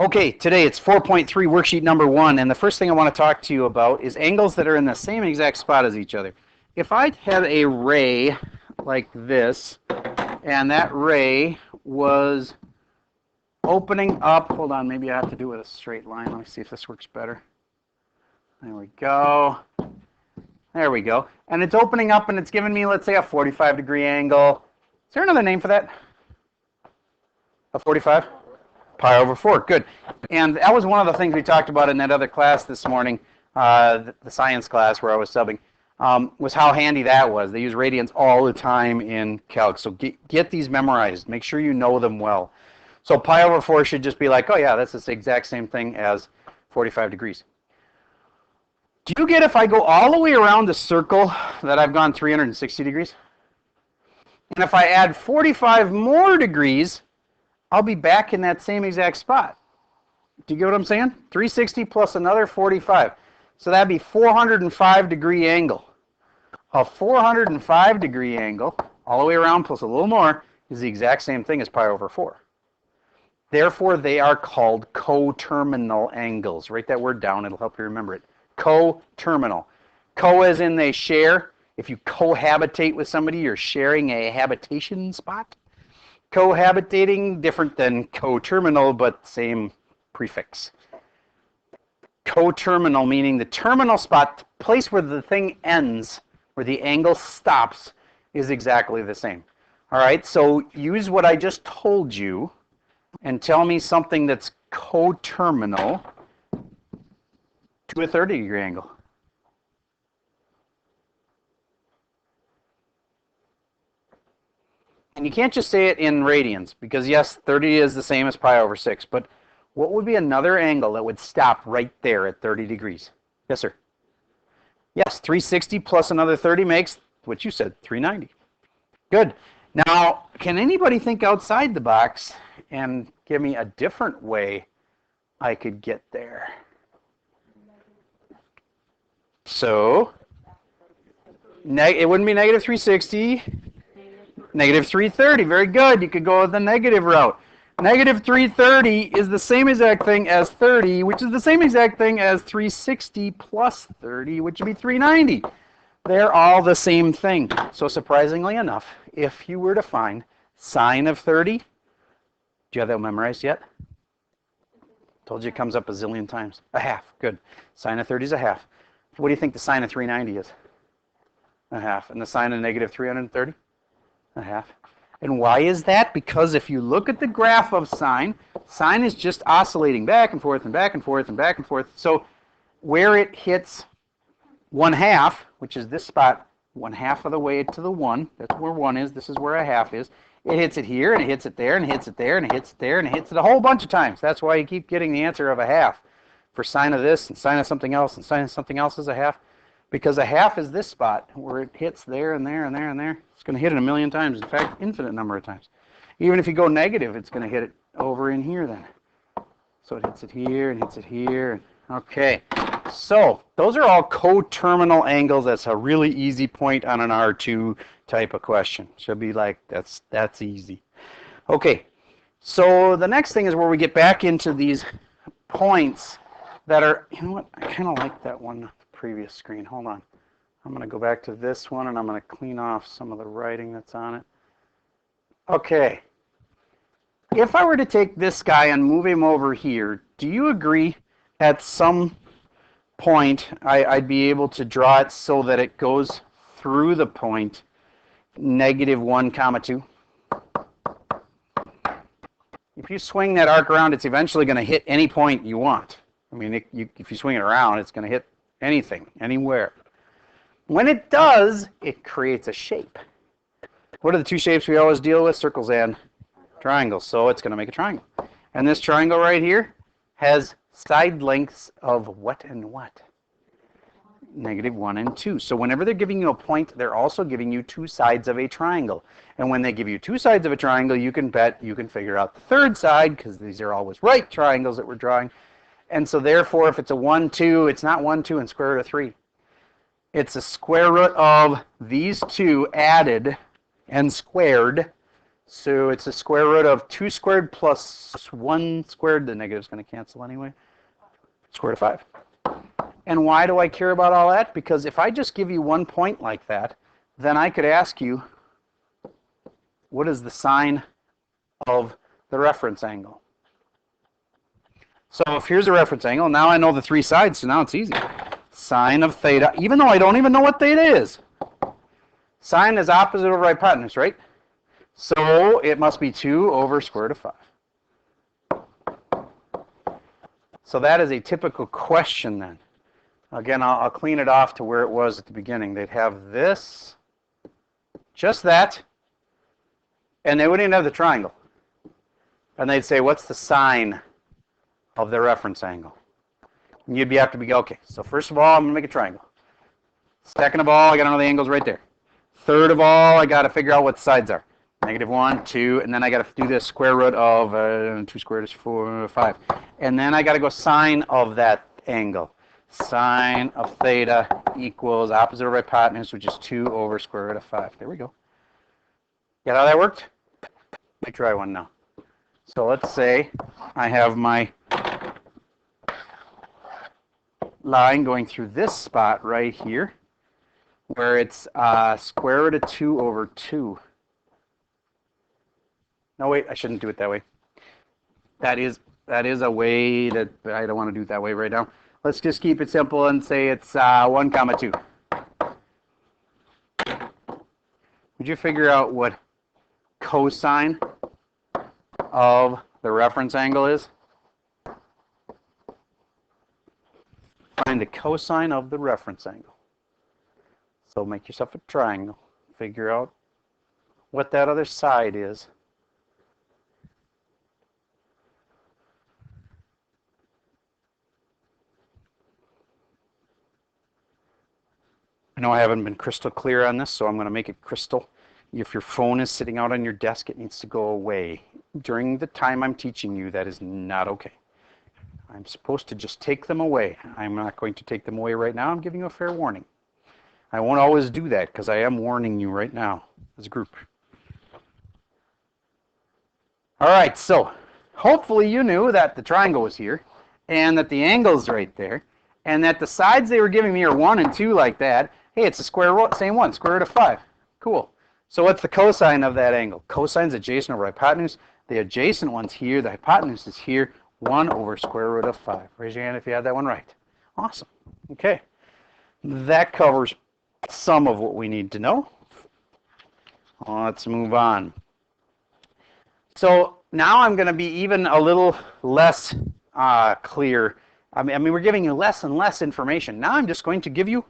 Okay, today it's 4.3 worksheet number 1, and the first thing I want to talk to you about is angles that are in the same exact spot as each other. If I had a ray like this, and that ray was opening up, hold on, maybe I have to do it with a straight line. Let me see if this works better. There we go. There we go. And it's opening up and it's giving me, let's say, a 45-degree angle. Is there another name for that? A 45? Pi over 4, good. And that was one of the things we talked about in that other class this morning, the science class where I was subbing, was how handy that was. They use radians all the time in calc. So get these memorized. Make sure you know them well. So pi over 4 should just be like, oh yeah, that's the exact same thing as 45 degrees. Do you get if I go all the way around the circle that I've gone 360 degrees? And if I add 45 more degrees, I'll be back in that same exact spot. Do you get what I'm saying? 360 plus another 45. So that'd be 405-degree angle. A 405-degree angle, all the way around plus a little more, is the exact same thing as pi over 4. Therefore, they are called coterminal angles. Write that word down. It'll help you remember it. Coterminal. Co as in they share. If you cohabitate with somebody, you're sharing a habitation spot. Cohabitating, different than coterminal, but same prefix. Coterminal, meaning the terminal spot, the place where the thing ends, where the angle stops, is exactly the same. All right, so use what I just told you and tell me something that's coterminal to a 30-degree angle. And you can't just say it in radians, because yes, 30 is the same as pi over 6, but what would be another angle that would stop right there at 30 degrees? Yes, sir? Yes, 360 plus another 30 makes what you said, 390. Good. Now, can anybody think outside the box and give me a different way I could get there? So, it wouldn't be negative 360. Negative 330, very good. You could go the negative route. Negative 330 is the same exact thing as 30, which is the same exact thing as 360 plus 30, which would be 390. They're all the same thing. So surprisingly enough, if you were to find sine of 30, do you have that memorized yet? Told you it comes up a zillion times. A half, good. Sine of 30 is a half. What do you think the sine of 390 is? A half. And the sine of negative 330? A half. And why is that? Because if you look at the graph of sine, sine is just oscillating back and forth and back and forth and back and forth. So where it hits 1/2, which is this spot, 1/2 of the way to the 1, that's where 1 is, this is where a half is. It hits it here, and it hits it there, and it hits it there, and it hits it there, and it hits it a whole bunch of times. That's why you keep getting the answer of a half. For sine of this, and sine of something else, and sine of something else is a half. Because a half is this spot where it hits there and there and there and there. It's going to hit it a million times. In fact, infinite number of times. Even if you go negative, it's going to hit it over in here then. So it hits it here and hits it here. Okay. So those are all coterminal angles. That's a really easy point on an R2 type of question. Should be like, that's easy. Okay. So the next thing is where we get back into these points that are, you know what, I kind of like that one. Previous screen. Hold on. I'm going to go back to this one and I'm going to clean off some of the writing that's on it. Okay. If I were to take this guy and move him over here, do you agree at some point I'd be able to draw it so that it goes through the point -1, 2? If you swing that arc around, it's eventually going to hit any point you want. I mean, if you swing it around, it's going to hit anything, anywhere. When it does, it creates a shape. What are the two shapes we always deal with? Circles and triangles. So it's going to make a triangle. And this triangle right here has side lengths of what and what? -1 and 2. So whenever they're giving you a point, they're also giving you two sides of a triangle. And when they give you two sides of a triangle, you can bet you can figure out the third side, because these are always right triangles that we're drawing. And so therefore, if it's a 1, 2, it's not 1, 2 and square root of 3. It's a square root of these two added and squared. So it's the square root of 2 squared plus 1 squared. The negative is going to cancel anyway. Square root of 5. And why do I care about all that? Because if I just give you one point like that, then I could ask you, what is the sine of the reference angle? So if here's a reference angle, now I know the three sides, so now it's easy. Sine of theta, even though I don't even know what theta is. Sine is opposite over hypotenuse, right? So it must be 2 over square root of 5. So that is a typical question then. Again, I'll clean it off to where it was at the beginning. They'd have this, just that, and they wouldn't even have the triangle. And they'd say, what's the sine of the reference angle? And you'd have to be, okay, so first of all, I'm going to make a triangle. Second of all, I got to know the angles right there. Third of all, I got to figure out what the sides are. -1, 2, and then I got to do the square root of 2 squared is 4, 5. And then I got to go sine of that angle. Sine of theta equals opposite of hypotenuse, which is 2 over square root of 5. There we go. Get how that worked? Let me try one now. So let's say I have my line going through this spot right here, where it's square root of 2 over 2. No, wait, I shouldn't do it that way. That is a way that I don't want to do it that way right now. Let's just keep it simple and say it's 1 comma 2. Would you figure out what cosine of the reference angle is? Find the cosine of the reference angle. So make yourself a triangle. Figure out what that other side is. I know I haven't been crystal clear on this, so I'm going to make it crystal. If your phone is sitting out on your desk, it needs to go away. During the time I'm teaching you, that is not okay. I'm supposed to just take them away. I'm not going to take them away right now. I'm giving you a fair warning. I won't always do that because I am warning you right now as a group. All right, so hopefully you knew that the triangle was here and that the angle's right there and that the sides they were giving me are 1 and 2 like that. Hey, it's the square root, same one, square root of 5. Cool. So what's the cosine of that angle? Cosine's adjacent over hypotenuse. The adjacent one's here. The hypotenuse is here. 1 over square root of 5. Raise your hand if you had that one right. Awesome. Okay. That covers some of what we need to know. Let's move on. So now I'm going to be even a little less clear. I mean, we're giving you less and less information. Now I'm just going to give you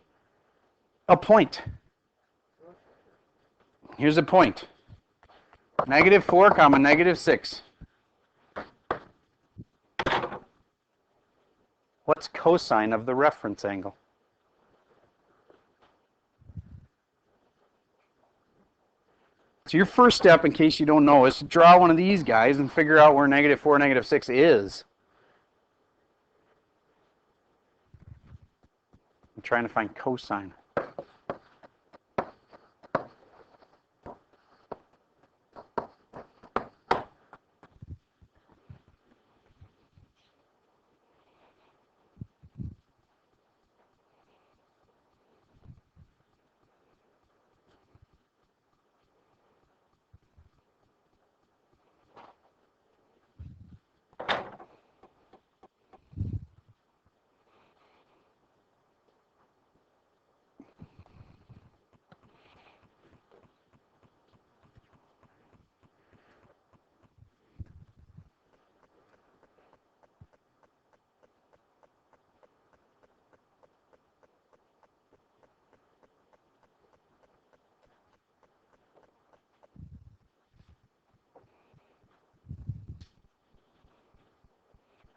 a point. Here's a point. -4 comma -6. What's cosine of the reference angle? So your first step, in case you don't know, is to draw one of these guys and figure out where -4, -6 is. I'm trying to find cosine.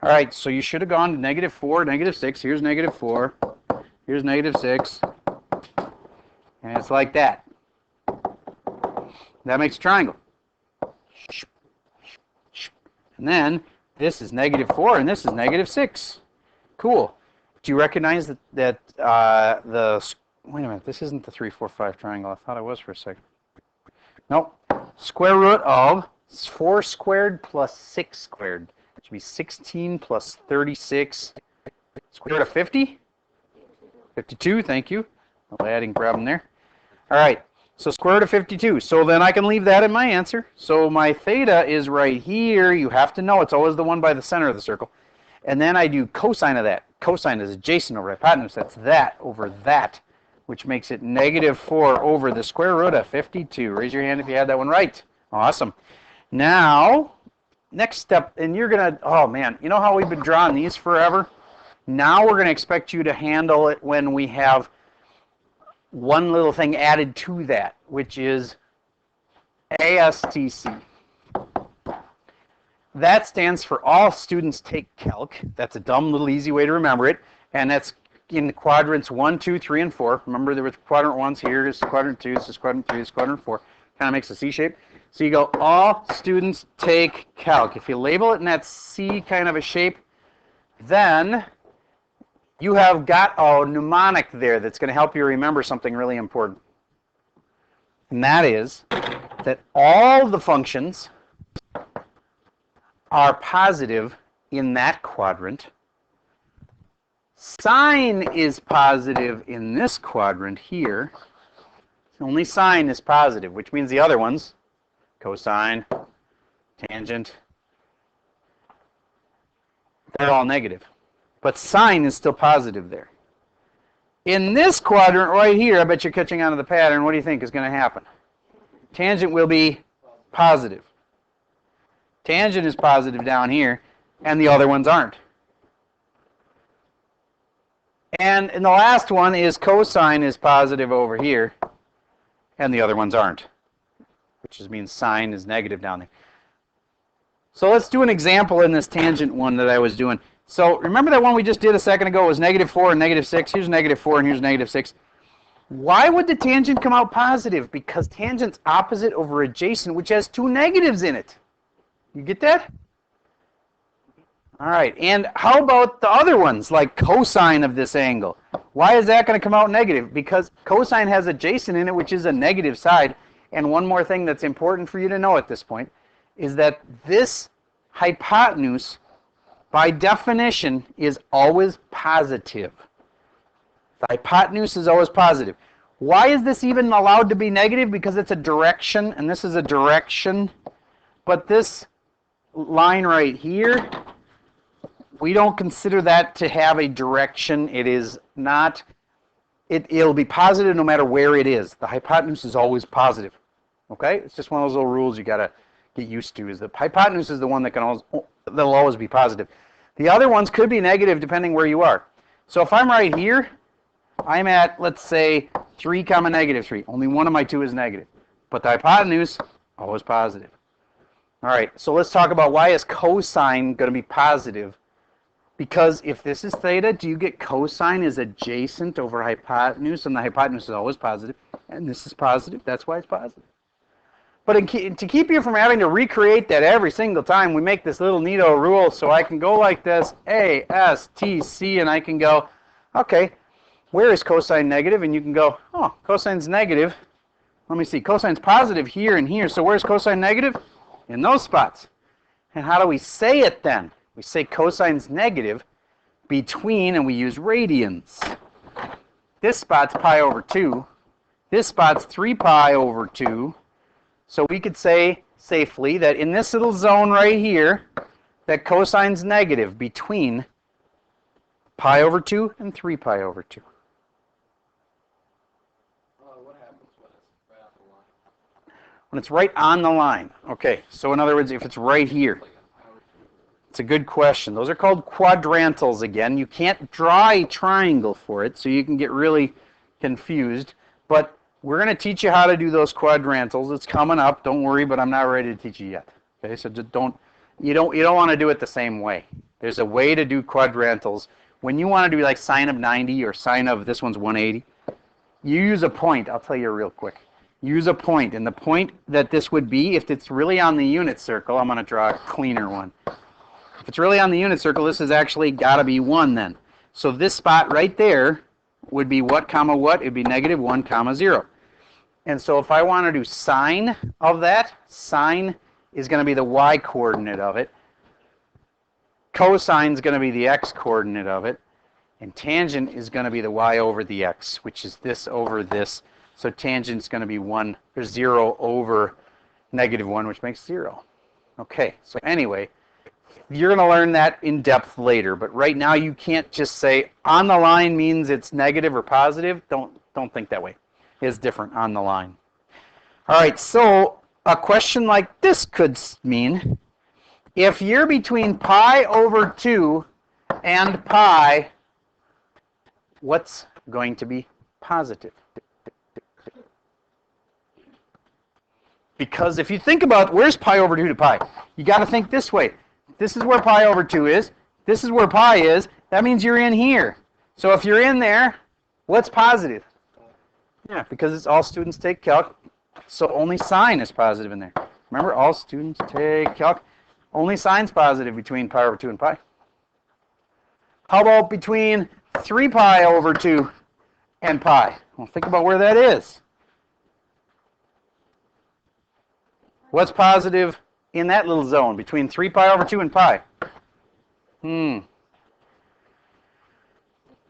All right, so you should have gone to -4, -6. Here's -4. Here's -6. And it's like that. That makes a triangle. And then this is -4 and this is -6. Cool. Do you recognize that wait a minute, this isn't the 3, 4, 5 triangle. I thought it was for a second. Nope. square root of 4 squared plus 6 squared. It should be 16 plus 36. Square root of 50? 52, thank you. No adding problem there. All right, so square root of 52. So then I can leave that in my answer. So my theta is right here. You have to know it's always the one by the center of the circle. And then I do cosine of that. Cosine is adjacent over hypotenuse. That's that over that, which makes it -4 over the square root of 52. Raise your hand if you had that one right. Awesome. Now, next step, and you're going to, oh man, you know how we've been drawing these forever? Now we're going to expect you to handle it when we have one little thing added to that, which is ASTC. That stands for All Students Take Calc. That's a dumb little easy way to remember it. And that's in the quadrants 1, 2, 3, and 4. Remember there was quadrant 1's here, this is quadrant 2, this is quadrant 3, this is quadrant 4. Kind of makes a C shape. So you go, all students take calc. If you label it in that C kind of a shape, then you have got a mnemonic there that's going to help you remember something really important. And that is that all the functions are positive in that quadrant. Sine is positive in this quadrant here. Only sine is positive, which means the other ones, cosine, tangent, they're all negative. But sine is still positive there. In this quadrant right here, I bet you're catching on to the pattern. What do you think is going to happen? Tangent will be positive. Tangent is positive down here, and the other ones aren't. And the last one is cosine is positive over here, and the other ones aren't, which just means sine is negative down there. So let's do an example in this tangent one that I was doing. So remember that one we just did a second ago was -4 and -6. Here's -4 and here's -6. Why would the tangent come out positive? Because tangent's opposite over adjacent, which has 2 negatives in it. You get that? All right, and how about the other ones, like cosine of this angle? Why is that going to come out negative? Because cosine has adjacent in it, which is a negative side. And one more thing that's important for you to know at this point is that this hypotenuse, by definition, is always positive. The hypotenuse is always positive. Why is this even allowed to be negative? Because it's a direction, and this is a direction. But this line right here, we don't consider that to have a direction. It is not, it'll be positive no matter where it is. The hypotenuse is always positive. Okay? It's just one of those little rules you got to get used to, is the hypotenuse is the one that can always, that'll always be positive. The other ones could be negative depending where you are. So if I'm right here, I'm at, let's say, 3, -3. Only one of my 2 is negative. But the hypotenuse, always positive. All right, so let's talk about why is cosine going to be positive? Because if this is theta, do you get cosine is adjacent over hypotenuse, and the hypotenuse is always positive, and this is positive, that's why it's positive. But to keep you from having to recreate that every single time, we make this little neato rule, so I can go like this, A, S, T, C, and I can go, okay, where is cosine negative? And you can go, oh, cosine's negative. Let me see, cosine's positive here and here, so where's cosine negative? In those spots. And how do we say it then? We say cosine's negative between, and we use radians. This spot's pi over 2. This spot's 3 pi over 2. So we could say safely that in this little zone right here, that cosine's negative between pi over 2 and 3 pi over 2. What happens when it's right off the line? When it's right on the line. Okay, so in other words, if it's right here. It's a good question. Those are called quadrantals again. You can't draw a triangle for it, so you can get really confused. But we're going to teach you how to do those quadrantals. It's coming up. Don't worry, but I'm not ready to teach you yet. Okay, so just you don't want to do it the same way. There's a way to do quadrantals. When you want to do like sine of 90 or sine of this one's 180, you use a point. I'll tell you real quick. Use a point, and the point that this would be, if it's really on the unit circle, I'm going to draw a cleaner one. If it's really on the unit circle, this has actually got to be 1 then. So this spot right there would be what, comma what? It would be -1, 0. And so if I want to do sine of that, sine is going to be the y coordinate of it. Cosine is going to be the x coordinate of it. And tangent is going to be the y over the x, which is this over this. So tangent is going to be 1 or 0 over -1, which makes 0. Okay, so anyway, you're going to learn that in depth later. But right now you can't just say on the line means it's negative or positive. Don't think that way. It's different on the line. All right, so a question like this could mean if you're between pi over 2 and pi, what's going to be positive? Because if you think about where's pi over 2 to pi, you got to think this way. This is where pi over 2 is. This is where pi is. That means you're in here. So if you're in there, what's positive? Yeah, because it's all students take calc, so only sine is positive in there. Remember, all students take calc. Only sine's positive between pi over 2 and pi. How about between 3 pi over 2 and pi? Well, think about where that is. What's positive in that little zone between 3 pi over 2 and pi?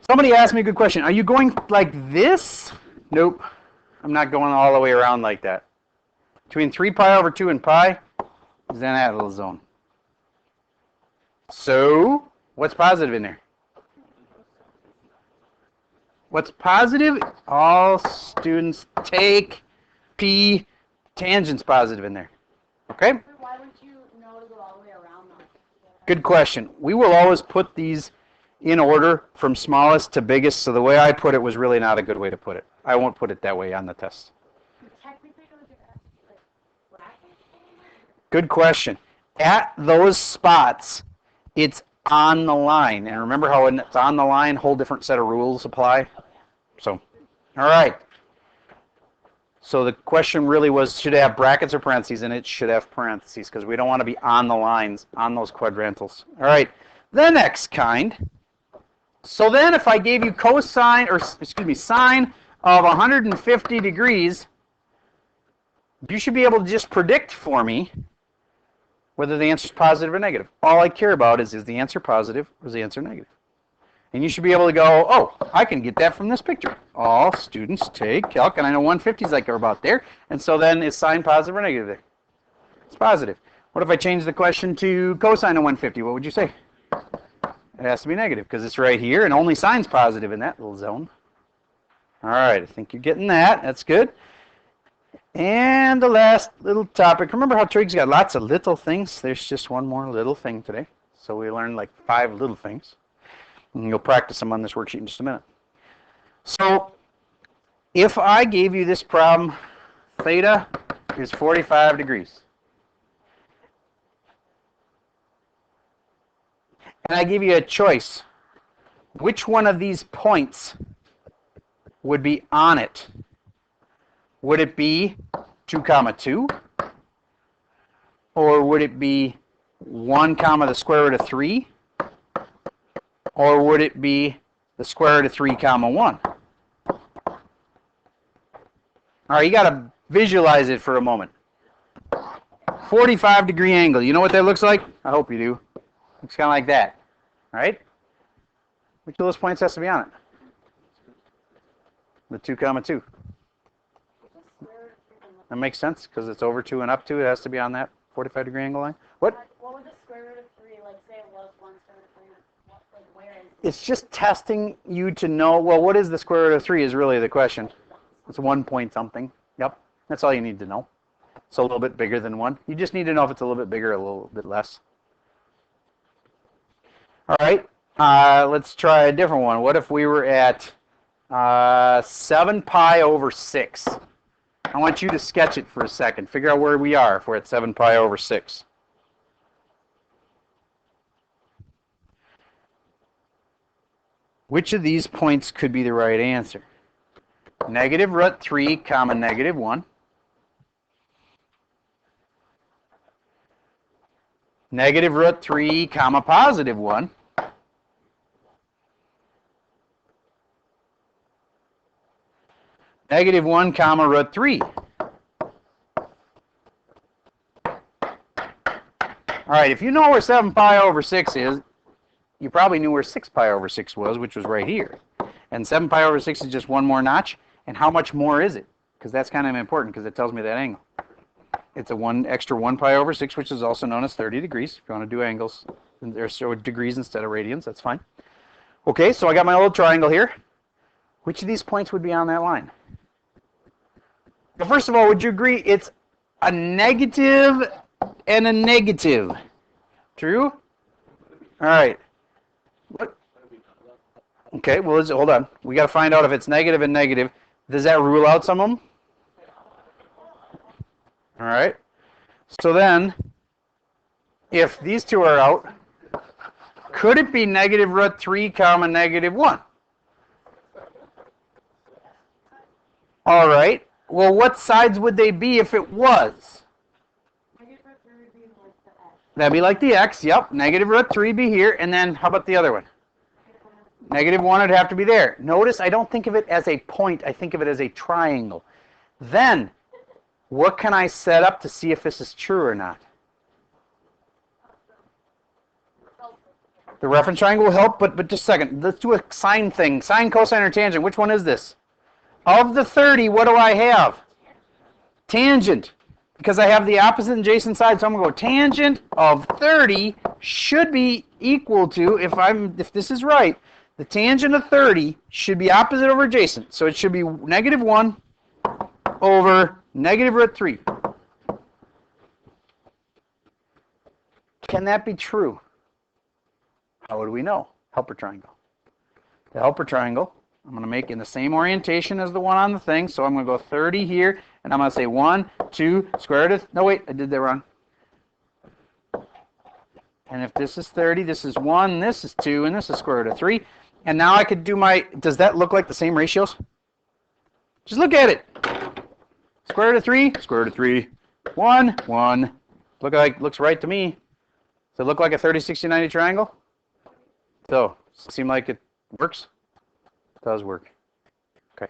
Somebody asked me a good question. Are you going like this? Nope. I'm not going all the way around like that. Between 3 pi over 2 and pi is in that little zone. So, what's positive in there? What's positive? All students take P. Tangent's positive in there. Okay? Why would you know to go all the way around them? Good question. We will always put these in order from smallest to biggest, so the way I put it was really not a good way to put it. I won't put it that way on the test. Technically, it was like bracket. Good question. At those spots, it's on the line. And remember how when it's on the line, whole different set of rules apply? So, all right. So the question really was, should it have brackets or parentheses? And it should have parentheses because we don't want to be on the lines, on those quadrantals. All right. The next kind. So then if I gave you cosine, or excuse me, sine of 150 degrees, you should be able to just predict for me whether the answer is positive or negative. All I care about is the answer positive or is the answer negative? And you should be able to go, oh, I can get that from this picture. All students take calc, and I know 150 is like about there. And so then is sine positive or negative there? It's positive. What if I change the question to cosine of 150? What would you say? It has to be negative because it's right here, and only sine's positive in that little zone. All right, I think you're getting that. That's good. And the last little topic. Remember how trig's got lots of little things? There's just one more little thing today. So we learned like 5 little things. And you'll practice them on this worksheet in just a minute. So if I gave you this problem, theta is 45 degrees. And I give you a choice. Which one of these points would be on it? Would it be 2 comma 2? Or would it be 1 comma the square root of 3? Or would it be the square root of 3 comma 1? All right, you got to visualize it for a moment. 45-degree angle. You know what that looks like? I hope you do. Looks kind of like that, right? Which of those points has to be on it? The 2 comma 2. That makes sense because it's over 2 and up 2. It has to be on that 45-degree angle line. What? What would the square root of 3, like say it was 1 square root of 3, like where is it? It's just testing you to know, well, what is the square root of 3 is really the question. It's 1 point something. Yep, that's all you need to know. It's a little bit bigger than 1. You just need to know if it's a little bit bigger or a little bit less. All right, let's try a different one. What if we were at 7 pi over 6? I want you to sketch it for a second. Figure out where we are if we're at 7 pi over 6. Which of these points could be the right answer? Negative root 3 comma negative 1. Negative root 3 comma positive 1. negative 1 comma root 3. All right, if you know where 7 pi over 6 is, you probably knew where 6 pi over 6 was, which was right here. And 7 pi over 6 is just one more notch. And how much more is it? Because that's kind of important because it tells me that angle. It's a extra 1 pi over 6, which is also known as 30 degrees. If you want to do angles, there's degrees instead of radians, that's fine. Okay, so I got my little triangle here. Which of these points would be on that line? Well, first of all, would you agree it's a negative and a negative? True? All right. What? Okay, well, hold on. We got to find out if it's negative and negative. Does that rule out some of them? All right. So then, if these two are out, could it be negative root 3 comma negative 1? All right. Well, what sides would they be if it was? That'd be like the x, yep. Negative root 3 be here, and then how about the other one? Negative 1 would have to be there. Notice I don't think of it as a point, I think of it as a triangle. Then, what can I set up to see if this is true or not? The reference triangle will help, but just a second. Let's do a sine thing. Sine, cosine, or tangent. Which one is this? Of the 30, what do I have? Tangent. Because I have the opposite adjacent side, so I'm going to go tangent of 30 should be equal to, if this is right, the tangent of 30 should be opposite over adjacent. So it should be negative 1 over negative root 3. Can that be true? How would we know? Helper triangle. The helper triangle, I'm going to make in the same orientation as the one on the thing. So I'm going to go 30 here, and I'm going to say 1, 2, square root of, no wait, I did that wrong. And if this is 30, this is 1, this is 2, and this is square root of 3. And now I could do does that look like the same ratios? Just look at it. Square root of 3, square root of 3, 1, 1. Looks right to me. Does it look like a 30, 60, 90 triangle? So, seem like it works? It does work. Okay.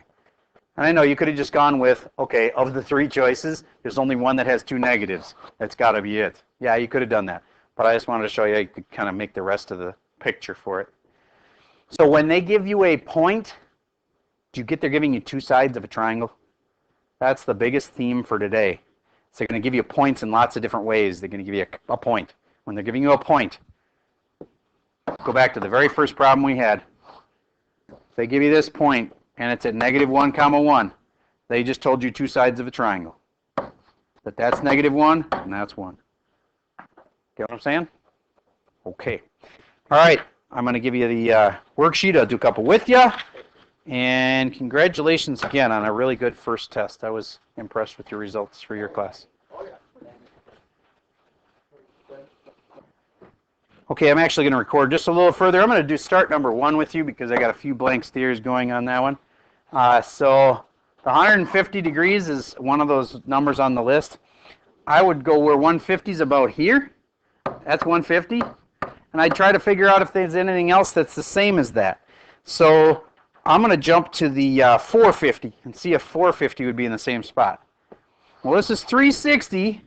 And I know you could have just gone with, okay, of the 3 choices, there's only one that has 2 negatives. That's got to be it. Yeah, you could have done that. But I just wanted to show you could kind of make the rest of the picture for it. So when they give you a point, do you get they're giving you 2 sides of a triangle? That's the biggest theme for today. So they're going to give you points in lots of different ways. They're going to give you a point. When they're giving you a point, go back to the very first problem we had. If they give you this point, and it's at negative 1 comma 1, they just told you 2 sides of a triangle. But that's negative 1, and that's 1. Get what I'm saying? Okay. All right. I'm going to give you the worksheet. I'll do a couple with you. And congratulations again on a really good first test. I was impressed with your results for your class. Okay, I'm actually going to record just a little further. I'm going to do start number 1 with you because I got a few blank stares going on that one. So the 150 degrees is one of those numbers on the list. I would go where 150 is about here. That's 150. And I'd try to figure out if there's anything else that's the same as that. So I'm going to jump to the 450 and see if 450 would be in the same spot. Well, this is 360.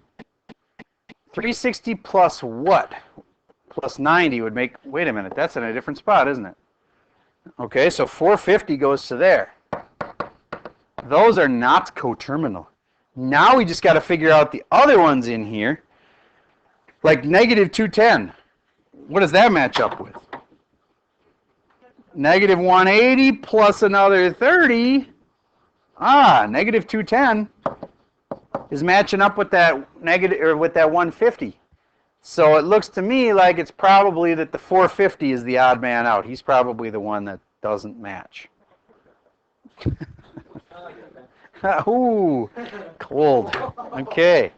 360 plus what? Plus 90 would make, wait a minute, that's in a different spot, isn't it? Okay, so 450 goes to there. Those are not coterminal. Now we just got to figure out the other ones in here, like negative 210. What does that match up with? Negative 180 plus another 30. Negative 210 is matching up with that negative, or with that 150. So it looks to me like it's probably that the 450 is the odd man out. He's probably the one that doesn't match. Ooh, cold. Okay.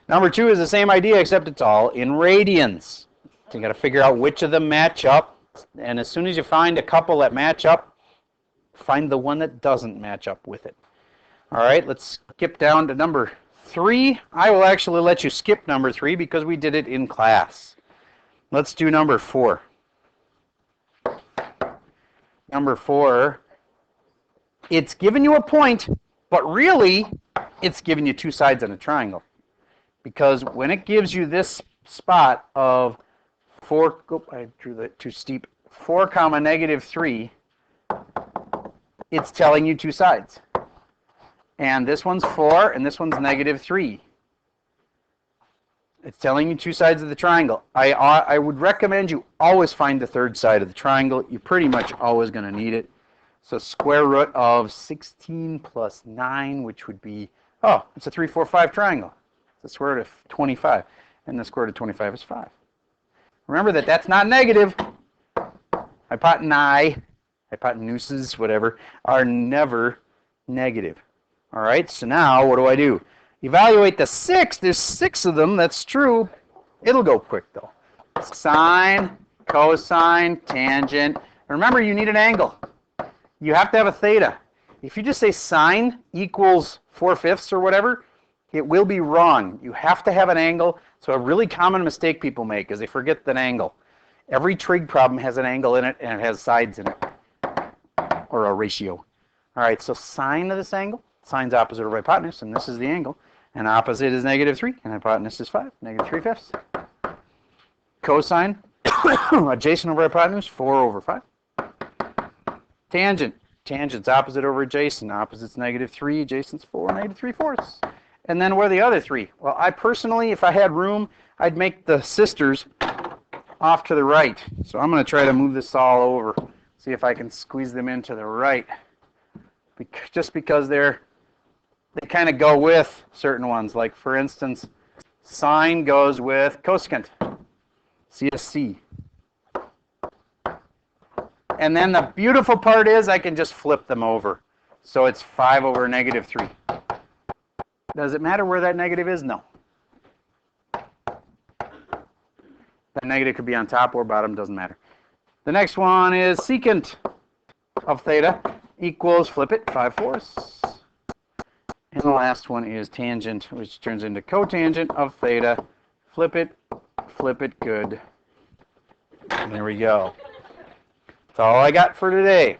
Number 2 is the same idea, except it's all in radians. So you got to figure out which of them match up. And as soon as you find a couple that match up, find the one that doesn't match up with it. All right, let's skip down to number 3. I will actually let you skip number 3 because we did it in class. Let's do number 4. Number 4, it's giving you a point, but really, it's giving you two sides on a triangle. Because when it gives you this spot of 4, oh, I drew that too steep, 4 comma negative 3, it's telling you two sides. And this one's 4, and this one's negative 3. It's telling you two sides of the triangle. I would recommend you always find the third side of the triangle. You're pretty much always going to need it. So square root of 16 plus 9, which would be, oh, it's a 3, 4, 5 triangle. It's the square root of 25. And the square root of 25 is 5. Remember that that's not negative. Hypotenuses, whatever, are never negative. All right, so now what do? Evaluate the 6. There's 6 of them. That's true. It'll go quick, though. Sine, cosine, tangent. Remember, you need an angle. You have to have a theta. If you just say sine equals 4/5 or whatever, it will be wrong. You have to have an angle. So a really common mistake people make is they forget an angle. Every trig problem has an angle in it, and it has sides in it, or a ratio. All right, so sine of this angle, sine's opposite of hypotenuse, and this is the angle. And opposite is negative 3, and hypotenuse is 5, negative 3/5. Cosine, adjacent over hypotenuse, 4/5. Tangent, tangent's opposite over adjacent. Opposite's negative 3, adjacent's 4, negative 3/4. And then what are the other 3? Well, I personally, if I had room, I'd make the sisters off to the right. So I'm going to try to move this all over, see if I can squeeze them into the right. Just because they kind of go with certain ones. Like, for instance, sine goes with cosecant, CSC. And then the beautiful part is I can just flip them over. So it's 5 over negative 3. Does it matter where that negative is? No. That negative could be on top or bottom, doesn't matter. The next one is secant of theta equals, flip it, 5/4. And the last one is tangent, which turns into cotangent of theta. Flip it, good. And there we go. That's all I got for today.